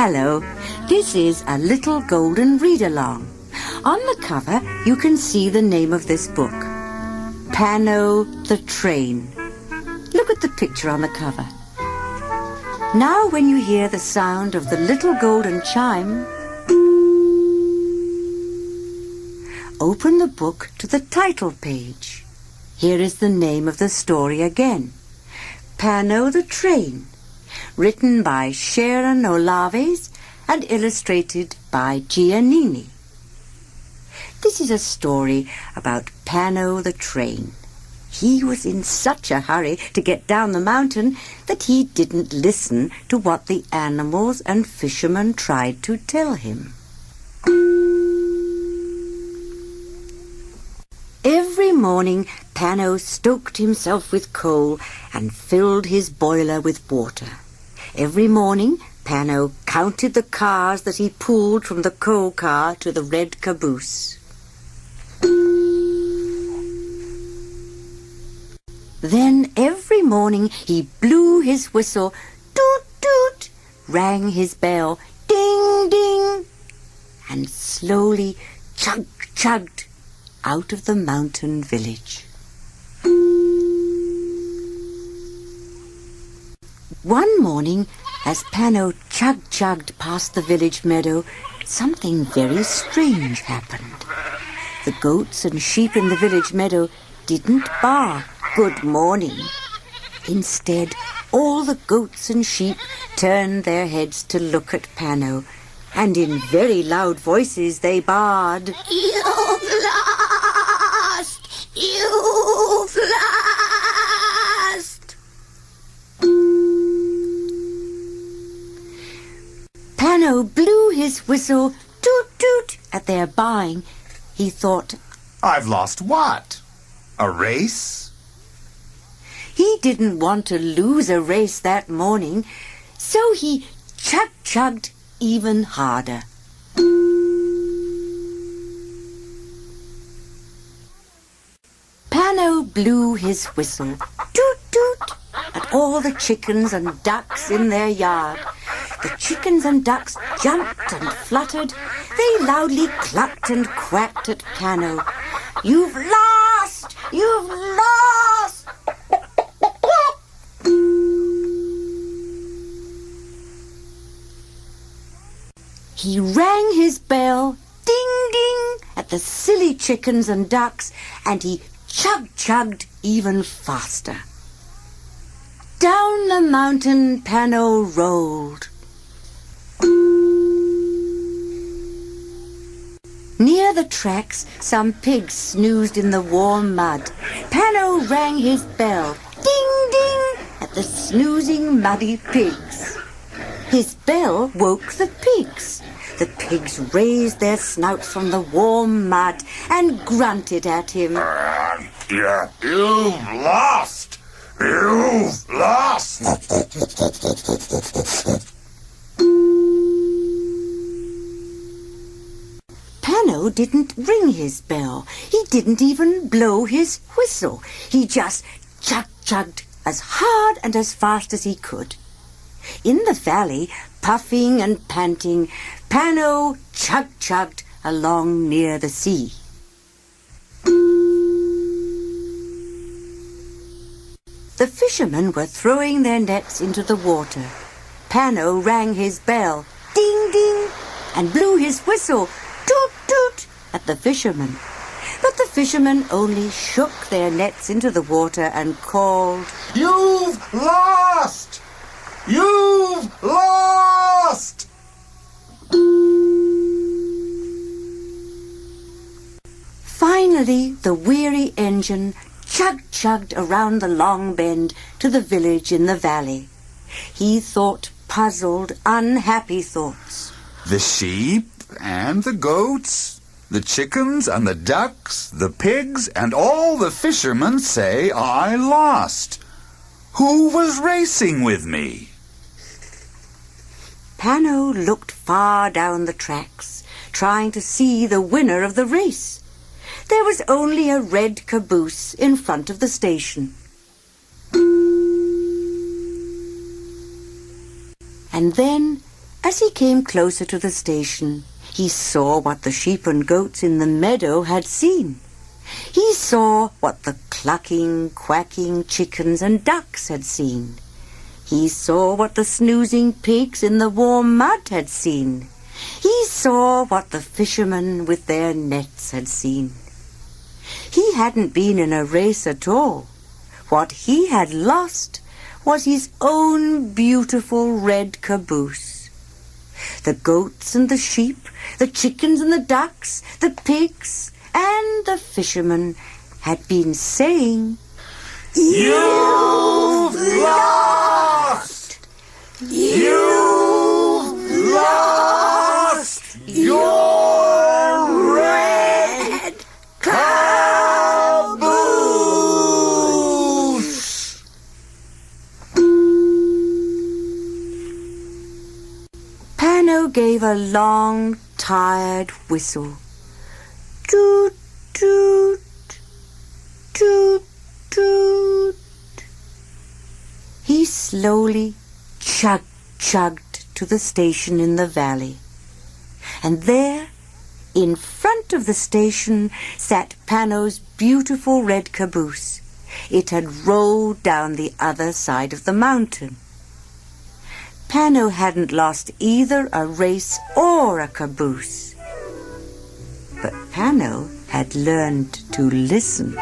Hello, this is a little golden read-along. On the cover, you can see the name of this book, Pano the Train. Look at the picture on the cover. Now when you hear the sound of the little golden chime, open the book to the title page. Here is the name of the story again, Pano the Train, written by Sharon Olaves and illustrated by Giannini. This is a story about Pano the Train. He was in such a hurry to get down the mountain that he didn't listen to what the animals and fishermen tried to tell him. Every morning, Pano stoked himself with coal and filled his boiler with water. Every morning, Pano counted the cars that he pulled from the coal car to the red caboose. Then every morning he blew his whistle, toot toot, rang his bell, ding ding, and slowly chug chugged out of the mountain village. One morning, as Pano chug-chugged past the village meadow, something very strange happened. The goats and sheep in the village meadow didn't bark good morning. Instead, all the goats and sheep turned their heads to look at Pano, and in very loud voices they barred, "You've lost! You've lost!" Pano blew his whistle, toot-toot, at their buying. He thought, "I've lost what? A race?" He didn't want to lose a race that morning, so he chug-chugged even harder. Pano blew his whistle, toot-toot, at all the chickens and ducks in their yard. The chickens and ducks jumped and fluttered. They loudly clucked and quacked at Pano. "You've lost! You've lost!" He rang his bell, ding ding, at the silly chickens and ducks, and he chug-chugged even faster. Down the mountain Pano rolled. Near the tracks, some pigs snoozed in the warm mud. Pano rang his bell, ding ding, at the snoozing muddy pigs. His bell woke the pigs. The pigs raised their snouts from the warm mud and grunted at him. You've lost! You've lost! Pano didn't ring his bell. He didn't even blow his whistle. He just chug-chugged as hard and as fast as he could. In the valley, puffing and panting, Pano chug-chugged along near the sea. The fishermen were throwing their nets into the water. Pano rang his bell, ding ding, and blew his whistle, toot toot, at the fishermen. But the fishermen only shook their nets into the water and called, You've lost! You've lost! Finally, the weary engine chug-chugged around the long bend to the village in the valley. He thought puzzled, unhappy thoughts. The sheep and the goats, the chickens and the ducks, the pigs and all the fishermen say I lost. Who was racing with me? Pano looked far down the tracks, trying to see the winner of the race. There was only a red caboose in front of the station. And then As he came closer to the station, he saw what the sheep and goats in the meadow had seen. He saw what the clucking, quacking chickens and ducks had seen. He saw what the snoozing pigs in the warm mud had seen. He saw what the fishermen with their nets had seen. He hadn't been in a race at all. What he had lost was his own beautiful red caboose. The goats and the sheep, the chickens and the ducks, the pigs and the fishermen had been saying, "You've lost! You've lost your red caboose!" Pano gave a long, tired whistle. Toot, toot, toot, toot. He slowly chugged to the station in the valley. And there, in front of the station, sat Pano's beautiful red caboose. It had rolled down the other side of the mountain. Pano hadn't lost either a race or a caboose. But Pano had learned to listen.